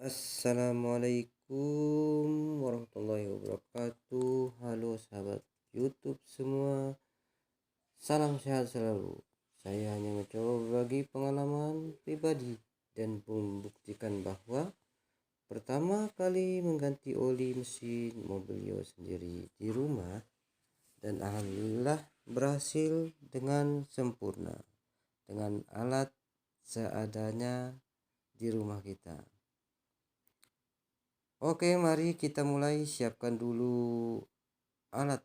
Assalamualaikum warahmatullahi wabarakatuh. Halo sahabat YouTube semua, salam sehat selalu. Saya hanya mencoba berbagi pengalaman pribadi dan membuktikan bahwa pertama kali mengganti oli mesin mobil sendiri di rumah, dan alhamdulillah berhasil dengan sempurna dengan alat seadanya di rumah kita. Oke, mari kita mulai. Siapkan dulu alat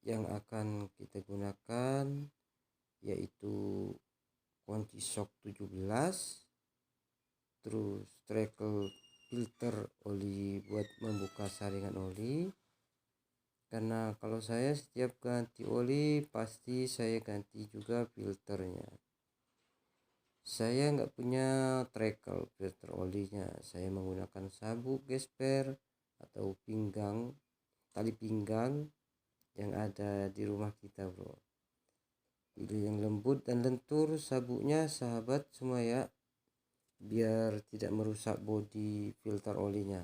yang akan kita gunakan, yaitu kunci shock 17, terus trecle filter oli buat membuka saringan oli. Karena kalau saya setiap ganti oli pasti saya ganti juga filternya. Saya nggak punya trecle filter olinya, saya menggunakan sabuk gesper atau tali pinggang yang ada di rumah kita, bro. Pilih yang lembut dan lentur sabuknya, sahabat semua ya, biar tidak merusak bodi filter olinya.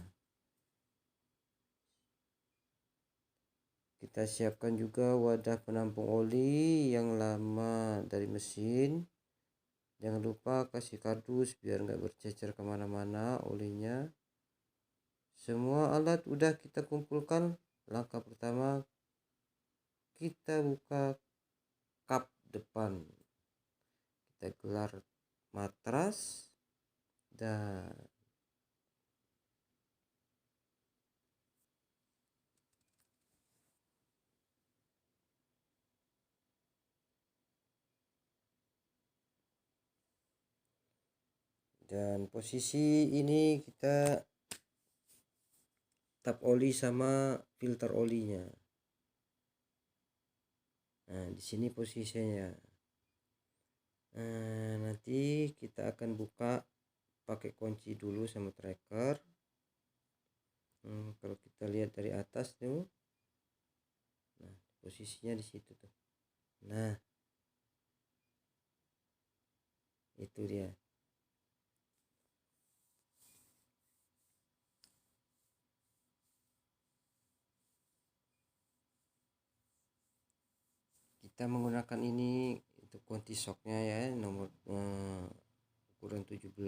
Kita siapkan juga wadah penampung oli yang lama dari mesin. Jangan lupa kasih kardus biar nggak bercecer kemana-mana olinya. Semua alat udah kita kumpulkan. Langkah pertama, kita buka kap depan, kita gelar matras dan posisi ini kita tap oli sama filter olinya. Nah, di sini posisinya. Nanti kita akan buka pakai kunci dulu sama tracker. Kalau kita lihat dari atas tuh, nah posisinya di situ tuh. Nah, itu dia. Kita menggunakan ini untuk kunci shocknya ya, nomor ukuran 17.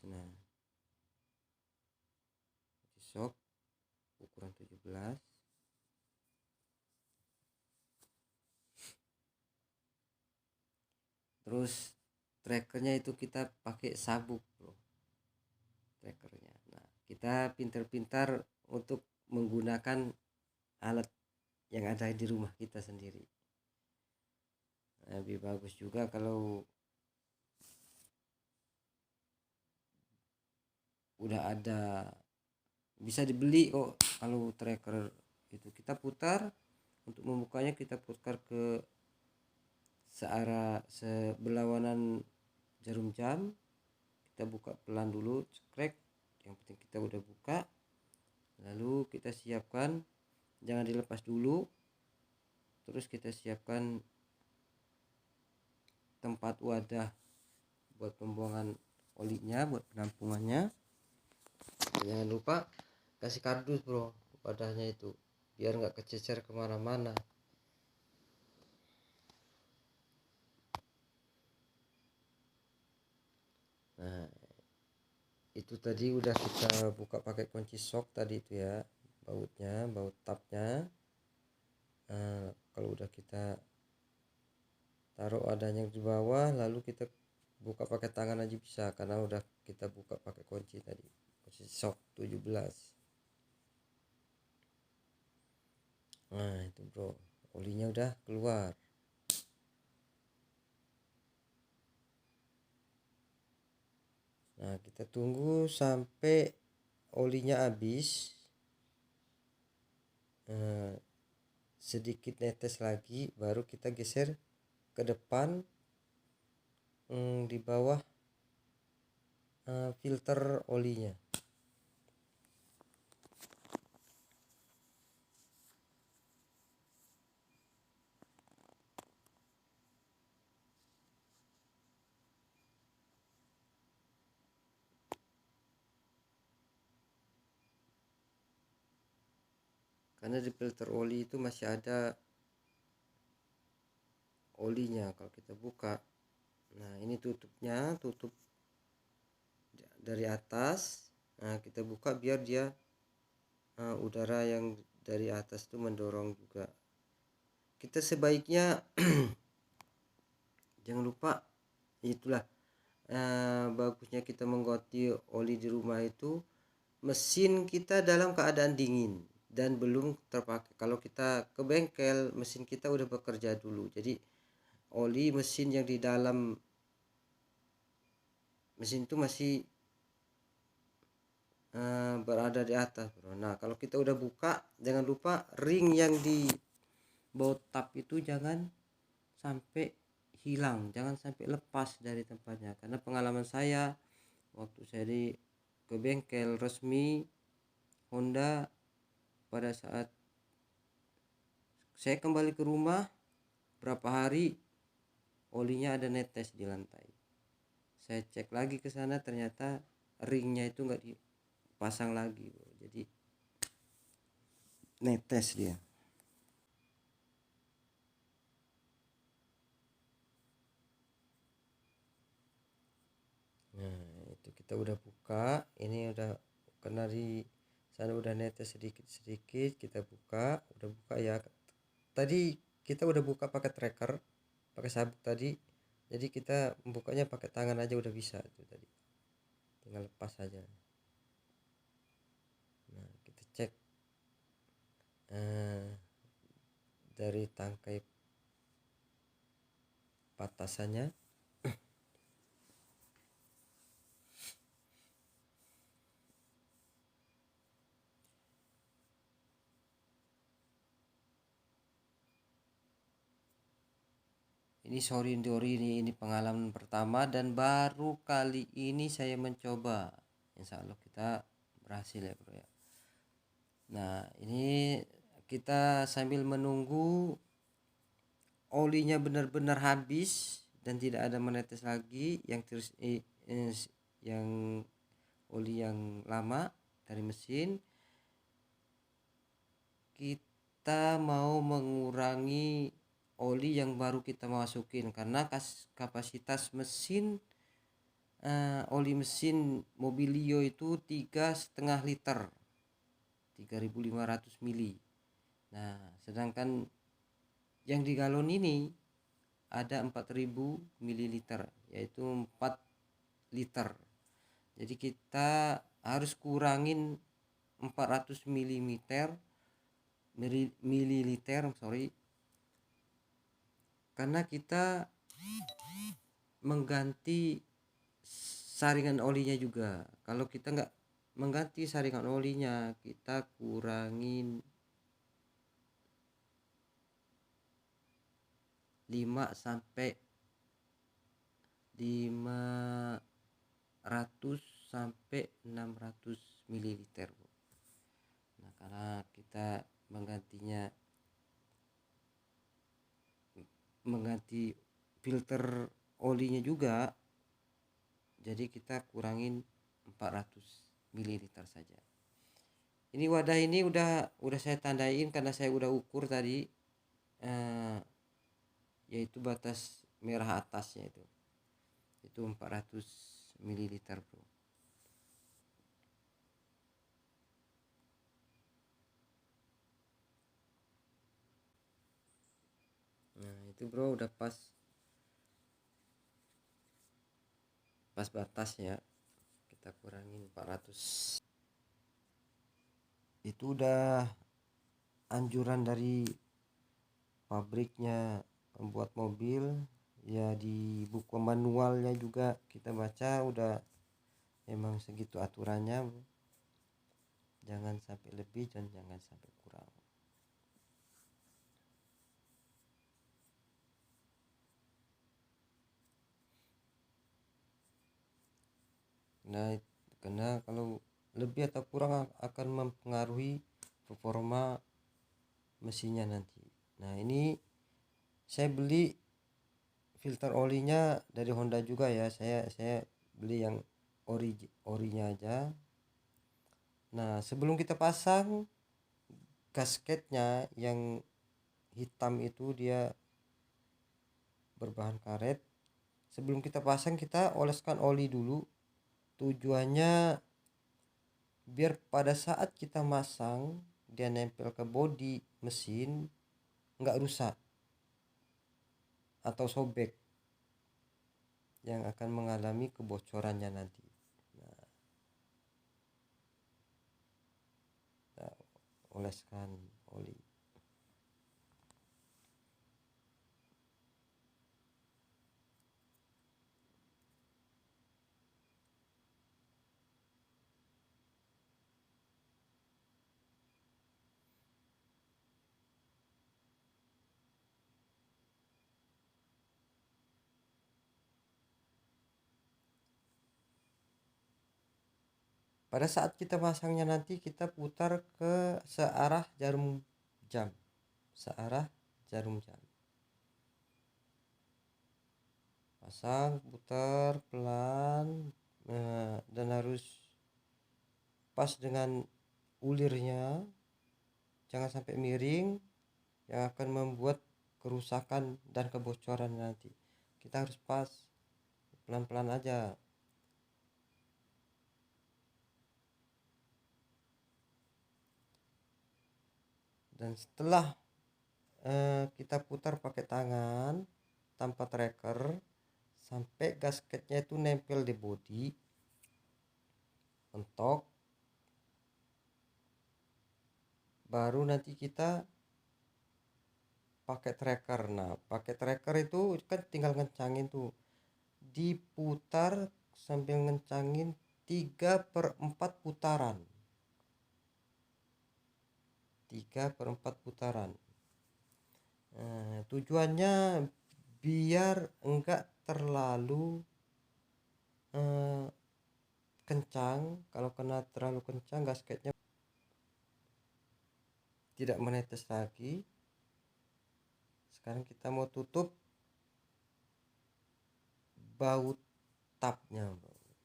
Nah, kunci shock ukuran 17. Terus trackernya itu kita pakai sabuk, bro, trackernya. Nah, kita pintar-pintar untuk menggunakan alat yang ada di rumah kita sendiri. Lebih bagus juga kalau udah ada, bisa dibeli kok. Kalau tracker itu kita putar, untuk membukanya kita putar ke sebelawanan jarum jam. Kita buka pelan dulu, cekrek. Yang penting kita udah buka. Lalu kita siapkan, jangan dilepas dulu. Terus kita siapkan tempat wadah buat pembuangan olinya, buat penampungannya. Jangan lupa kasih kardus, bro, wadahnya itu biar nggak kececer kemana-mana. Nah, itu tadi udah kita buka pakai kunci shock tadi itu ya, baut tapnya. Nah, kalau udah kita taruh adanya di bawah, lalu kita buka pakai tangan aja bisa, karena udah kita buka pakai kunci tadi, kunci shock 17. Nah, itu bro, olinya udah keluar. Nah, kita tunggu sampai olinya habis. Sedikit netes lagi, baru kita geser ke depan, di bawah filter olinya. karena di filter oli itu masih ada olinya kalau kita buka. Nah ini tutupnya, tutup dari atas. Nah kita buka biar dia udara yang dari atas itu mendorong juga. Kita sebaiknya jangan lupa, itulah bagusnya kita mengganti oli di rumah itu mesin kita dalam keadaan dingin dan belum terpakai. Kalau kita ke bengkel, mesin kita udah bekerja dulu, jadi oli mesin yang di dalam mesin itu masih berada di atas, bro. Nah kalau kita udah buka, jangan lupa ring yang di bawah tap itu jangan sampai hilang, jangan sampai lepas dari tempatnya. Karena pengalaman saya waktu saya ke bengkel resmi Honda, pada saat saya kembali ke rumah berapa hari, olinya ada netes di lantai. Saya cek lagi ke sana, ternyata ringnya itu nggak dipasang lagi, bro. Jadi netes dia. Nah itu kita udah buka, ini udah kena di sana udah netes sedikit-sedikit. Kita buka, udah buka ya. Tadi kita udah buka pakai tracker, pakai sabuk tadi, jadi kita membukanya pakai tangan aja udah bisa itu tadi, tinggal lepas aja. Nah kita cek dari tangkai patasannya. Ini sorry Dori, ini pengalaman pertama dan baru kali ini saya mencoba. Insya Allah kita berhasil ya bro ya. Nah ini kita sambil menunggu olinya benar-benar habis dan tidak ada menetes lagi yang terus yang oli yang lama dari mesin. Kita mau mengurangi oli yang baru kita masukin karena kapasitas mesin oli mesin Mobilio itu 3,5 liter, 3.500 mili. Nah sedangkan yang di galon ini ada 4.000 mililiter, yaitu 4 liter. Jadi kita harus kurangin 400 mililiter, karena kita mengganti saringan olinya juga. Kalau kita nggak mengganti saringan olinya, kita kurangin 500 sampai 600 mililiter. Nah karena kita mengganti filter olinya juga, jadi kita kurangin 400 mililiter saja. Ini wadah ini udah saya tandain karena saya udah ukur tadi, yaitu batas merah atasnya itu 400 mililiter bro. Nah itu bro udah pas batas ya, kita kurangin 400. Itu udah anjuran dari pabriknya pembuat mobil ya, di buku manualnya juga kita baca udah emang segitu aturannya, jangan sampai lebih dan jangan sampai kurang. Nah karena kalau lebih atau kurang akan mempengaruhi performa mesinnya nanti. Nah ini saya beli filter olinya dari Honda juga ya, saya beli yang orinya aja. Nah sebelum kita pasang gasketnya yang hitam itu dia berbahan karet. Sebelum kita pasang kita oleskan oli dulu. Tujuannya biar pada saat kita masang dia nempel ke bodi mesin nggak rusak atau sobek yang akan mengalami kebocorannya nanti. Nah, kita oleskan oli. Pada saat kita pasangnya nanti kita putar ke searah jarum jam. Searah jarum jam. Pasang, putar pelan, dan harus pas dengan ulirnya, jangan sampai miring yang akan membuat kerusakan dan kebocoran nanti. Kita harus pas, pelan-pelan aja. Dan setelah kita putar pakai tangan tanpa tracker sampai gasketnya itu nempel di bodi, mentok, baru nanti kita pakai tracker. Nah, pakai tracker itu kan tinggal ngencangin tuh, diputar sambil ngencangin 3/4 putaran. 3/4 putaran. Tujuannya biar enggak terlalu kencang. Kalau kena terlalu kencang gasketnya tidak menetes lagi. Sekarang kita mau tutup baut tabnya.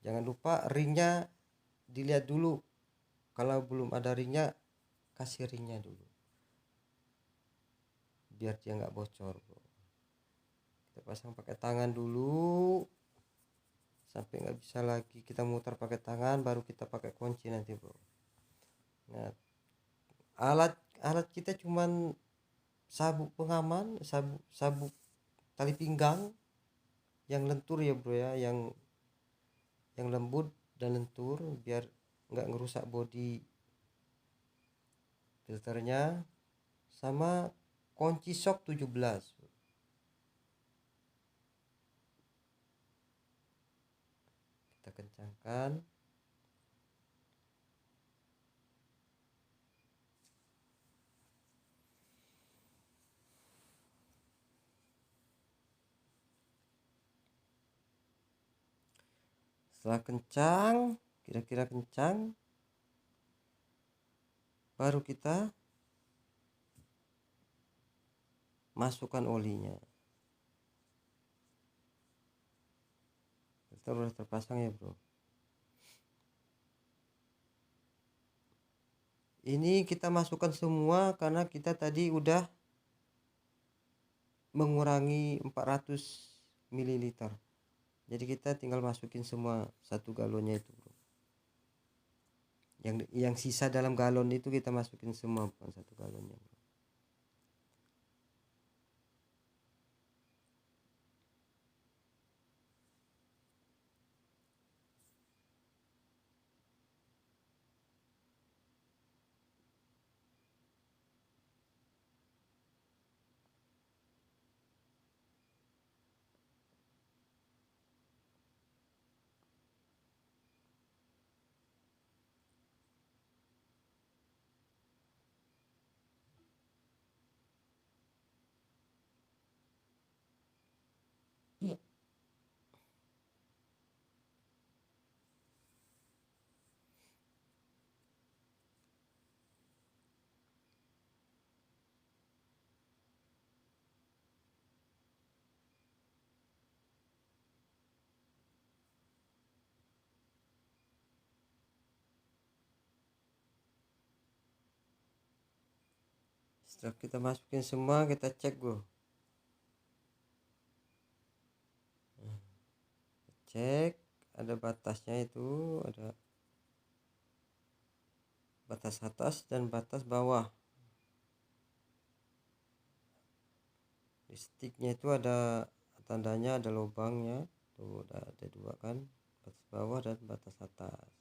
Jangan lupa ringnya dilihat dulu. Kalau belum ada ringnya, kasih ringnya dulu biar dia nggak bocor, bro. Kita pasang pakai tangan dulu sampai nggak bisa lagi kita mutar pakai tangan, baru kita pakai kunci nanti, bro. Nah, alat kita cuman sabuk pengaman, sabuk tali pinggang yang lentur ya, bro ya, yang lembut dan lentur biar nggak ngerusak bodi filternya, sama kunci shock 17. Kita kencangkan. Setelah kencang, kira-kira kencang, baru kita masukkan olinya. Filter udah terpasang ya, bro. Ini kita masukkan semua karena kita tadi udah mengurangi 400 ml. Jadi kita tinggal masukin semua 1 galonnya itu, bro. Yang sisa dalam galon itu kita masukin semua, bukan 1 galonnya, bro. Setelah kita masukin semua, kita cek bro. Cek ada batasnya, itu ada batas atas dan batas bawah. Di sticknya itu ada tandanya, ada lubangnya tuh, ada dua kan, batas bawah dan batas atas.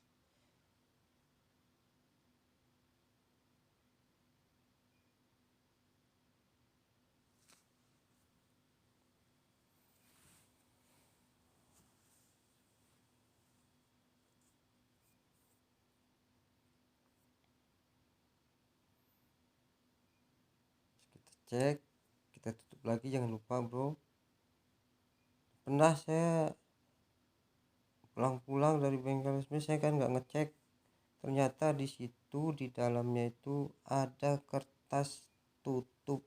Kita cek, kita tutup lagi, jangan lupa bro. Pernah saya pulang-pulang dari bengkel resmi, saya kan nggak ngecek, ternyata di situ di dalamnya itu ada kertas tutup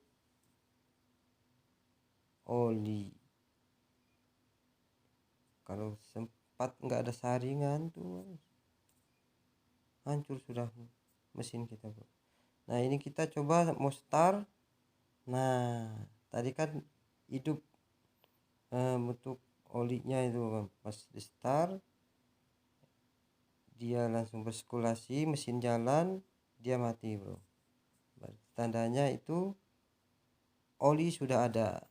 oli. Kalau sempat nggak ada saringan tuh hancur sudah mesin kita bro. Nah ini kita coba mau start. Nah tadi kan hidup bentuk olinya itu kan, pas di start dia langsung bersirkulasi, mesin jalan, dia mati bro. Tandanya itu oli sudah ada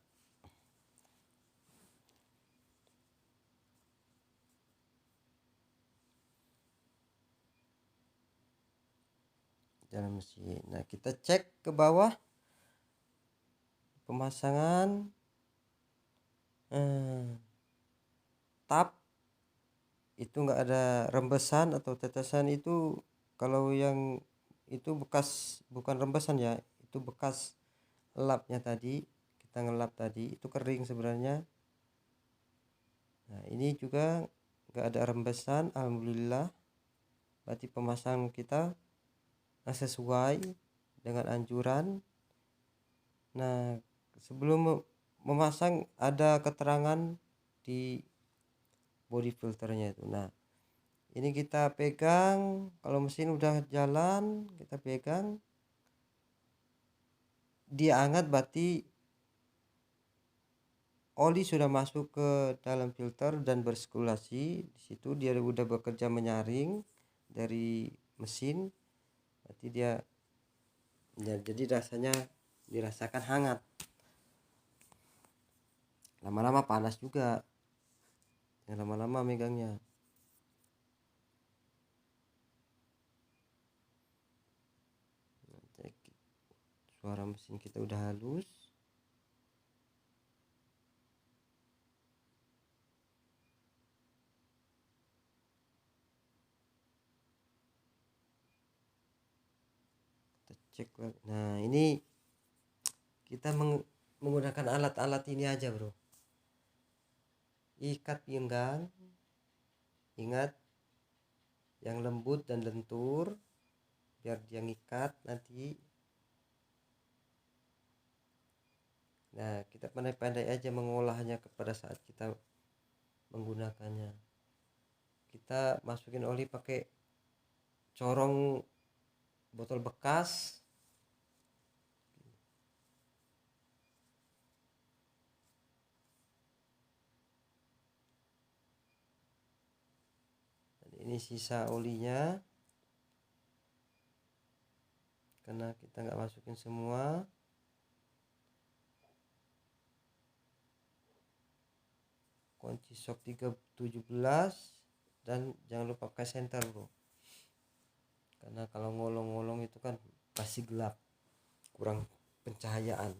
dalam mesin. Nah kita cek ke bawah pemasangan tap, itu enggak ada rembesan atau tetesan. Itu kalau yang itu bekas, bukan rembesan ya, itu bekas lapnya tadi, kita ngelap tadi, itu kering sebenarnya. Nah ini juga enggak ada rembesan, alhamdulillah. Berarti pemasangan kita sesuai dengan anjuran. Nah sebelum memasang ada keterangan di body filternya itu. Nah ini kita pegang, kalau mesin udah jalan kita pegang, dia hangat, berarti oli sudah masuk ke dalam filter dan bersirkulasi. Di situ dia udah bekerja menyaring dari mesin, berarti dia ya, jadi rasanya dirasakan hangat. Lama-lama panas juga, yang lama-lama megangnya. Suara mesin kita udah halus. Kita cek lagi. Nah ini kita menggunakan alat-alat ini aja bro. Ikat pinggang, ingat yang lembut dan lentur, biar dia ngikat nanti. Nah kita pandai-pandai aja mengolahnya pada saat kita menggunakannya. Kita masukin oli pakai corong botol bekas. Ini sisa olinya, karena kita nggak masukin semua. Kunci shock 317, dan jangan lupa pakai senter bro, karena kalau ngolong-ngolong itu kan pasti gelap, kurang pencahayaan.